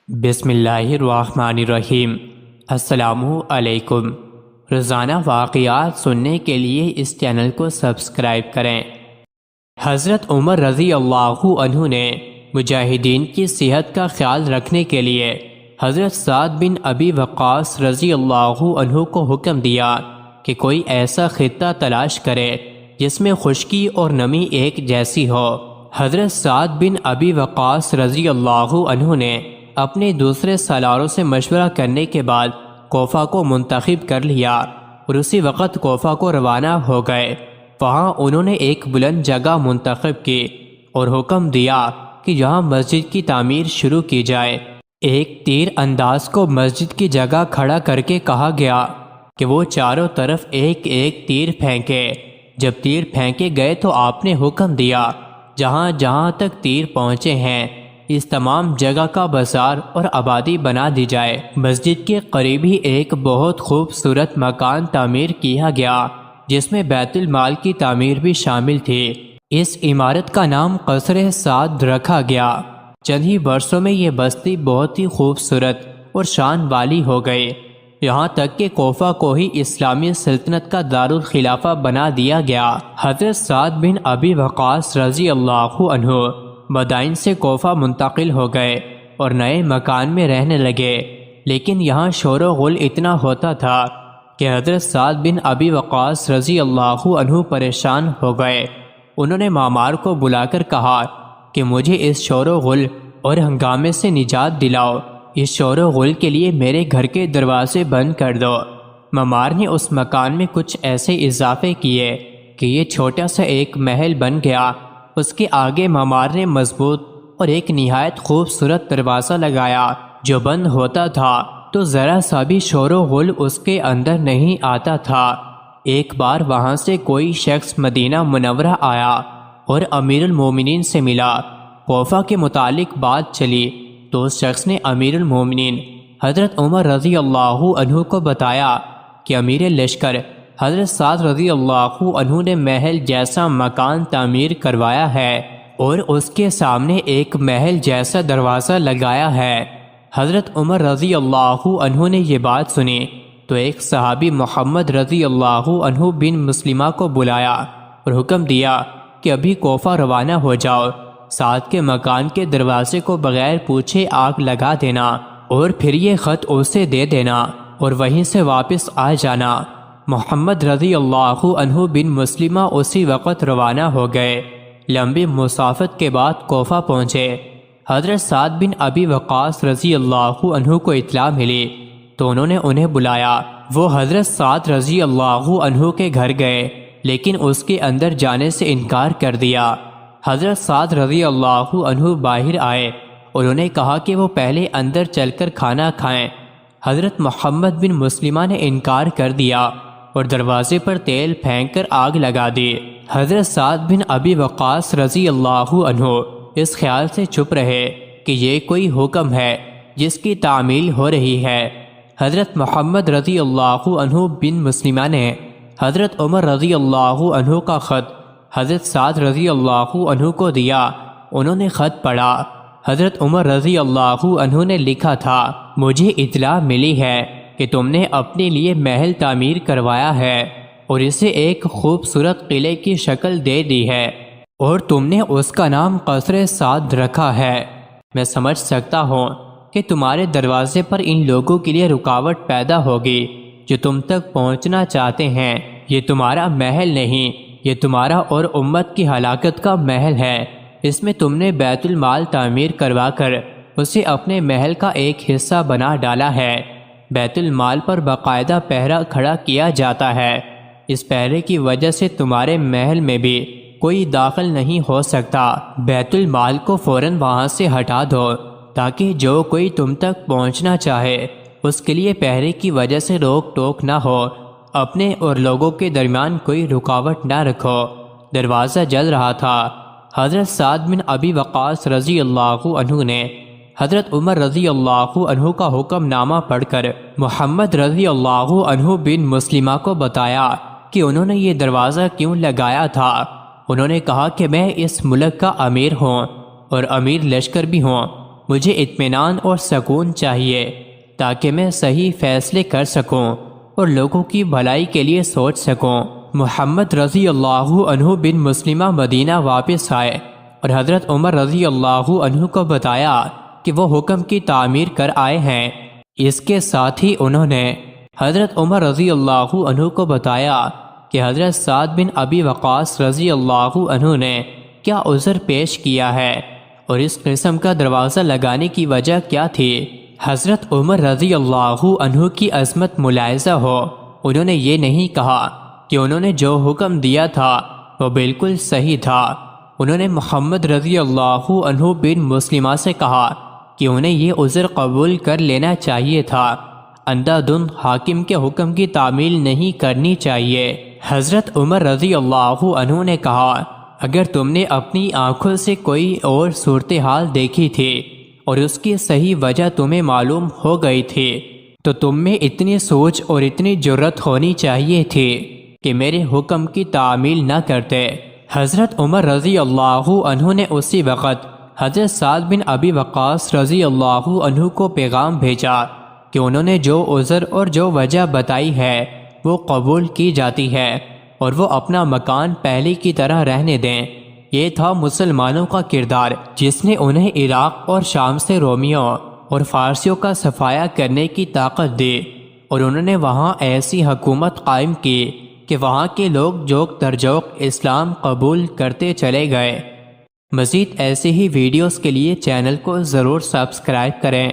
بسم اللہ الرحمن الرحیم۔ السلام علیکم۔ روزانہ واقعات سننے کے لیے اس چینل کو سبسکرائب کریں۔ حضرت عمر رضی اللہ عنہ نے مجاہدین کی صحت کا خیال رکھنے کے لیے حضرت سعد بن ابی وقاص رضی اللہ عنہ کو حکم دیا کہ کوئی ایسا خطہ تلاش کرے جس میں خشکی اور نمی ایک جیسی ہو۔ حضرت سعد بن ابی وقاص رضی اللہ عنہ نے اپنے دوسرے سالاروں سے مشورہ کرنے کے بعد کوفہ کو منتخب کر لیا اور اسی وقت کوفہ کو روانہ ہو گئے۔ وہاں انہوں نے ایک بلند جگہ منتخب کی اور حکم دیا کہ یہاں مسجد کی تعمیر شروع کی جائے۔ ایک تیر انداز کو مسجد کی جگہ کھڑا کر کے کہا گیا کہ وہ چاروں طرف ایک ایک تیر پھینکے۔ جب تیر پھینکے گئے تو آپ نے حکم دیا جہاں جہاں تک تیر پہنچے ہیں اس تمام جگہ کا بازار اور آبادی بنا دی جائے۔ مسجد کے قریب ہی ایک بہت خوبصورت مکان تعمیر کیا گیا جس میں بیت المال کی تعمیر بھی شامل تھی۔ اس عمارت کا نام قصر سعد رکھا گیا۔ چند ہی برسوں میں یہ بستی بہت ہی خوبصورت اور شان والی ہو گئی، یہاں تک کہ کوفہ کو ہی اسلامی سلطنت کا دارالخلافہ بنا دیا گیا۔ حضرت سعد بن ابی وقاص رضی اللہ عنہ مدائن سے کوفہ منتقل ہو گئے اور نئے مکان میں رہنے لگے، لیکن یہاں شور و غل اتنا ہوتا تھا کہ حضرت سعد بن ابی وقاص رضی اللہ عنہ پریشان ہو گئے۔ انہوں نے معمار کو بلا کر کہا کہ مجھے اس شور و غل اور ہنگامے سے نجات دلاؤ، اس شور و غل کے لیے میرے گھر کے دروازے بند کر دو۔ معمار نے اس مکان میں کچھ ایسے اضافے کیے کہ یہ چھوٹا سا ایک محل بن گیا۔ اس کے آگے معمار نے مضبوط اور ایک نہایت خوبصورت دروازہ لگایا جو بند ہوتا تھا تو ذرا سا بھی شور و غل اس کے اندر نہیں آتا تھا۔ ایک بار وہاں سے کوئی شخص مدینہ منورہ آیا اور امیر المومنین سے ملا۔ کوفہ کے متعلق بات چلی تو اس شخص نے امیر المومنین حضرت عمر رضی اللہ عنہ کو بتایا کہ امیر لشکر حضرت سعد رضی اللہ عنہ نے محل جیسا مکان تعمیر کروایا ہے اور اس کے سامنے ایک محل جیسا دروازہ لگایا ہے۔ حضرت عمر رضی اللہ عنہ نے یہ بات سنی تو ایک صحابی محمد رضی اللہ عنہ بن مسلمہ کو بلایا اور حکم دیا کہ ابھی کوفہ روانہ ہو جاؤ، سعد کے مکان کے دروازے کو بغیر پوچھے آگ لگا دینا اور پھر یہ خط اسے دے دینا اور وہیں سے واپس آ جانا۔ محمد رضی اللہ عنہ بن مسلمہ اسی وقت روانہ ہو گئے۔ لمبی مسافت کے بعد کوفہ پہنچے۔ حضرت سعد بن ابی وقاص رضی اللہ عنہ کو اطلاع ملی تو انہوں نے انہیں بلایا۔ وہ حضرت سعد رضی اللہ عنہ کے گھر گئے لیکن اس کے اندر جانے سے انکار کر دیا۔ حضرت سعد رضی اللہ عنہ باہر آئے اور انہیں کہا کہ وہ پہلے اندر چل کر کھانا کھائیں۔ حضرت محمد بن مسلمہ نے انکار کر دیا اور دروازے پر تیل پھینک کر آگ لگا دی۔ حضرت سعد بن ابی وقاص رضی اللہ عنہ اس خیال سے چپ رہے کہ یہ کوئی حکم ہے جس کی تعمیل ہو رہی ہے۔ حضرت محمد رضی اللہ عنہ بن مسلمہ نے حضرت عمر رضی اللہ عنہ کا خط حضرت سعد رضی اللہ عنہ کو دیا۔ انہوں نے خط پڑھا۔ حضرت عمر رضی اللہ عنہ نے لکھا تھا، مجھے اطلاع ملی ہے کہ تم نے اپنے لیے محل تعمیر کروایا ہے اور اسے ایک خوبصورت قلعے کی شکل دے دی ہے اور تم نے اس کا نام قصر سعد رکھا ہے۔ میں سمجھ سکتا ہوں کہ تمہارے دروازے پر ان لوگوں کے لیے رکاوٹ پیدا ہوگی جو تم تک پہنچنا چاہتے ہیں۔ یہ تمہارا محل نہیں، یہ تمہارا اور امت کی ہلاکت کا محل ہے۔ اس میں تم نے بیت المال تعمیر کروا کر اسے اپنے محل کا ایک حصہ بنا ڈالا ہے۔ بیت المال پر باقاعدہ پہرا کھڑا کیا جاتا ہے۔ اس پہرے کی وجہ سے تمہارے محل میں بھی کوئی داخل نہیں ہو سکتا۔ بیت المال کو فوراً وہاں سے ہٹا دو تاکہ جو کوئی تم تک پہنچنا چاہے اس کے لیے پہرے کی وجہ سے روک ٹوک نہ ہو۔ اپنے اور لوگوں کے درمیان کوئی رکاوٹ نہ رکھو۔ دروازہ جل رہا تھا۔ حضرت سعد بن ابی وقاص رضی اللہ عنہ نے حضرت عمر رضی اللہ عنہ کا حکم نامہ پڑھ کر محمد رضی اللہ عنہ بن مسلمہ کو بتایا کہ انہوں نے یہ دروازہ کیوں لگایا تھا۔ انہوں نے کہا کہ میں اس ملک کا امیر ہوں اور امیر لشکر بھی ہوں مجھے اطمینان اور سکون چاہیے تاکہ میں صحیح فیصلے کر سکوں اور لوگوں کی بھلائی کے لیے سوچ سکوں۔ محمد رضی اللہ عنہ بن مسلمہ مدینہ واپس آئے اور حضرت عمر رضی اللہ عنہ کو بتایا کہ وہ حکم کی تعمیر کر آئے ہیں۔ اس کے ساتھ ہی انہوں نے حضرت عمر رضی اللہ عنہ کو بتایا کہ حضرت سعد بن ابی وقاص رضی اللہ عنہ نے کیا عذر پیش کیا ہے اور اس قسم کا دروازہ لگانے کی وجہ کیا تھی۔ حضرت عمر رضی اللہ عنہ کی عظمت ملاحظہ ہو، انہوں نے یہ نہیں کہا کہ انہوں نے جو حکم دیا تھا وہ بالکل صحیح تھا۔ انہوں نے محمد رضی اللہ عنہ بن مسلمہ سے کہا کہ انہیں یہ عذر قبول کر لینا چاہیے تھا، اندھا دھند حاکم کے حکم کی تعمیل نہیں کرنی چاہیے۔ حضرت عمر رضی اللہ عنہ نے کہا اگر تم نے اپنی آنکھوں سے کوئی اور صورتحال دیکھی تھی اور اس کی صحیح وجہ تمہیں معلوم ہو گئی تھی تو تم میں اتنی سوچ اور اتنی جرت ہونی چاہیے تھی کہ میرے حکم کی تعمیل نہ کرتے۔ حضرت عمر رضی اللہ عنہ نے اسی وقت حضرت سعد بن ابی وقاص رضی اللہ عنہ کو پیغام بھیجا کہ انہوں نے جو عذر اور جو وجہ بتائی ہے وہ قبول کی جاتی ہے اور وہ اپنا مکان پہلے کی طرح رہنے دیں۔ یہ تھا مسلمانوں کا کردار جس نے انہیں عراق اور شام سے رومیوں اور فارسیوں کا صفایا کرنے کی طاقت دی، اور انہوں نے وہاں ایسی حکومت قائم کی کہ وہاں کے لوگ جوک در جوک اسلام قبول کرتے چلے گئے۔ مزید ایسے ہی ویڈیوز کے لیے چینل کو ضرور سبسکرائب کریں۔